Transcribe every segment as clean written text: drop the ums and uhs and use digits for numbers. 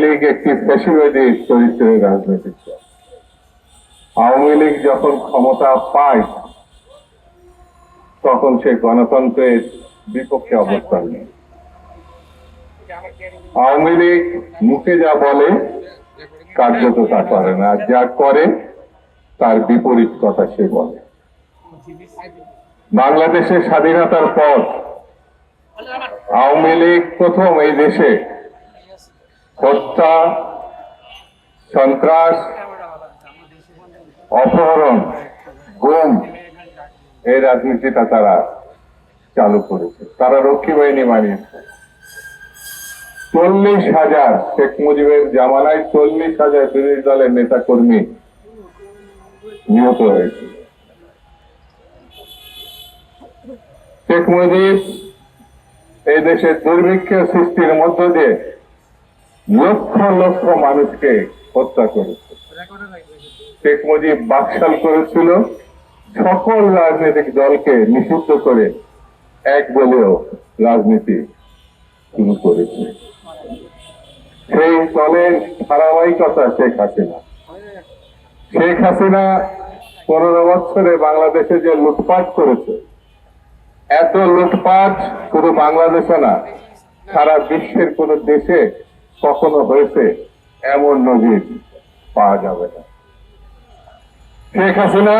লীগ একটি ফ্যাসিবাদী চরিত্রের রাজনৈতিক দল। আওয়ামী লীগ যখন ক্ষমতা পায় তখন সে গণতন্ত্রের বিপক্ষে অবস্থান নেয়। আওয়ামী লীগ মুখে যা বলে কার্যত তা করে না, যা করে তার বিপরীত কথা সে বলে। বাংলাদেশের স্বাধীনতার পর আওয়ামী লীগ প্রথম এই দেশে হত্যা, সন্ত্রাস, অপহরণ, গুম এই রাজনীতিটা তারা চালু করেছে। তারা রক্ষী বাহিনী বানিয়েছে। 40,000 শেখ মুজিবের জামানায় 40,000 বিরোধী দলের নেতা কর্মী নিহত হয়েছে। শেখ মুজিব এই দেশের দুর্ভিক্ষের সৃষ্টির মধ্য দিয়ে লক্ষ লক্ষ মানুষকে হত্যা করেছে। শেখ মুজিব বাকশাল করেছিল, সকল রাজনৈতিক দলকে নিষিদ্ধ করে এক দলীয় রাজনীতি শুরু করেছে। সেই দলের ধারাবাহিকতা শেখ হাসিনা। শেখ হাসিনা 15 বছরে বাংলাদেশে যে লুটপাট করেছে, এত লুটপাট শুধু বাংলাদেশে না, সারা বিশ্বের কোন দেশে কখনো হয়েছে এমন নজির পাওয়া যাবে না। শেখ হাসিনা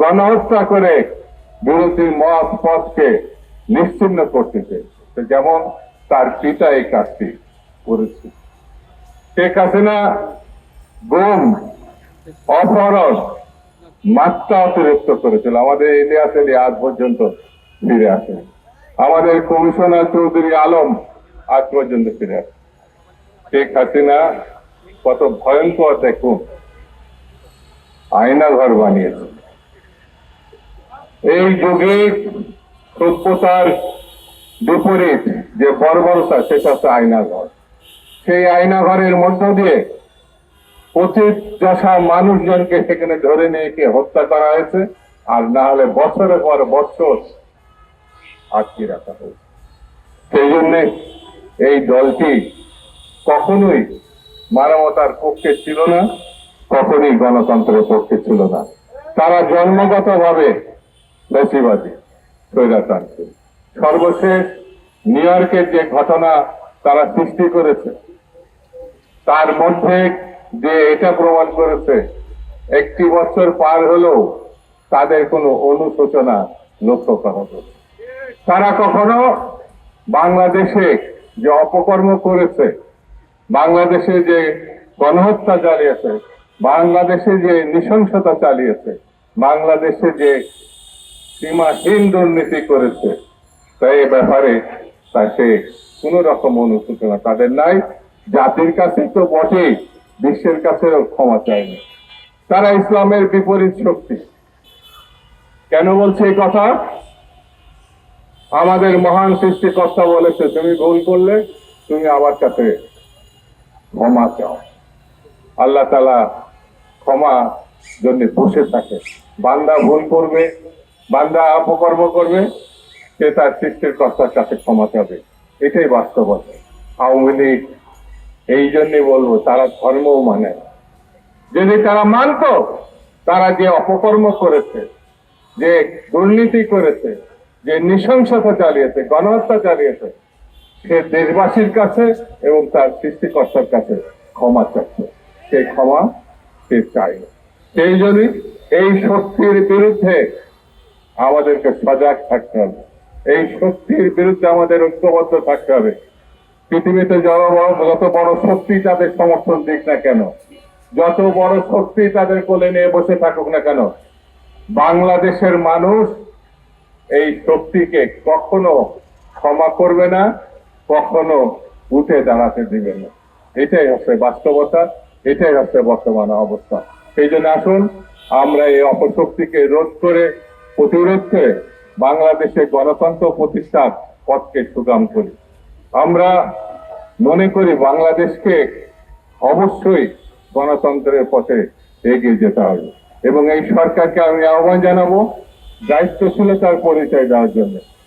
গণহত্যা করে বিরোধী মত পথকে নিশ্চিহ্ন করতেছে, যেমন তার পিতা এই কাজটি করেছে। শেখ হাসিনা গুম, অপহরণ মাত্রা অতিরিক্ত করেছিল। আমাদের ইতিহাসে আজ পর্যন্ত ফিরে আসে। আমাদের কমিশনার চৌধুরী আলম আজ পর্যন্ত ফিরে আসে। শেখ হাসিনা কত ভয়ঙ্কর দেখুন, আয়নাঘর বানিয়েছে। এই যুগে সভ্যতার বিপরীত যে বর্বরতা, সেটা হচ্ছে আয়নাঘর। সেই আয়নাঘরের মধ্য দিয়ে পতিত দশা মানুষজনকে সেখানে ধরে নিয়ে হত্যা করা হয়েছে, আর না হলে বছরের পর বছর আটকে রাখা হয়েছে। সেই জন্য এই দলটি কখনোই মানবতার পক্ষে ছিল না, কখনোই গণতন্ত্রের পক্ষে ছিল না। তারা জন্মগতভাবে ফ্যাসিবাদী, স্বৈরতান্ত্রিক। সর্বশেষ নিউ ইয়র্কের যে ঘটনা তারা সৃষ্টি করেছে, তার মধ্যে যে এটা প্রমাণ করেছে 1 বছর পার হলেও তাদের কোনো অনুশোচনা লক্ষ্য করা যাবে। তারা কখনো বাংলাদেশে যে অপকর্ম করেছে, বাংলাদেশে যে গণহত্যা চালিয়েছে, বাংলাদেশে যে নৃশংসতা চালিয়েছে, বাংলাদেশে যে সীমাহীন দুর্নীতি করেছে, তাই এ ব্যাপারে তাকে কোন রকম অনুশোচনা তাদের নাই। জাতির কাছে তো বটেই, বিশ্বের কাছেও ক্ষমা চায়নি। তারা ইসলামের বিপরীত শক্তি। কেন বলছে এই কথা? আমাদের মহান সৃষ্টিকর্তা বলেছে, তুমি ভুল করলে তুমি আমার কাছে ক্ষমা চাও। আল্লাহ তাআলা ক্ষমা জন্য বসে থাকে। বান্দা ভুল করবে, বান্দা অপকর্ম করবে, সে তার সৃষ্টিকর্তার কাছে ক্ষমা চাবে। এটাই বাস্তবতা। আওয়ামী লীগ এই জন্য বলবো, তারা ধর্মও মানে না। যদি তারা মানত, তারা যে অপকর্ম করেছে, যে দুর্নীতি করেছে, যে নৃশংসতা চালিয়েছে, গণহত্যা চালিয়েছে, সে দেশবাসীর কাছে এবং তার সৃষ্টিকর্তার কাছে ক্ষমা চাচ্ছে। সেই ক্ষমা সে চায়। সেই জন্য এই শক্তির বিরুদ্ধে আমাদেরকে সজাগ থাকতে হবে। এই শক্তির বিরুদ্ধে আমাদের ঐক্যবদ্ধ থাকতে হবে। পৃথিবীতে যত বড় শক্তি তাদের সমর্থন দিক না কেন, যত বড় শক্তি তাদের কোলে নিয়ে বসে থাকুক না কেন, বাংলাদেশের মানুষ এই শক্তিকে কখনো ক্ষমা করবে না, কখনো উঠে দাঁড়াতে দিবে না। এটাই হচ্ছে বাস্তবতা, এটাই হচ্ছে বর্তমান অবস্থা। সেই জন্য আসুন আমরা এই অপশক্তিকে রোধ করে, প্রতিরোধ করে বাংলাদেশে গণতন্ত্র প্রতিষ্ঠার পথকে সুগম করি। আমরা মনে করি বাংলাদেশকে অবশ্যই গণতন্ত্রের পথে এগিয়ে যেতে হবে, এবং এই সরকারকে আমি আহ্বান জানাবো দায়িত্বশীলতার পরিচয় দেওয়ার জন্য।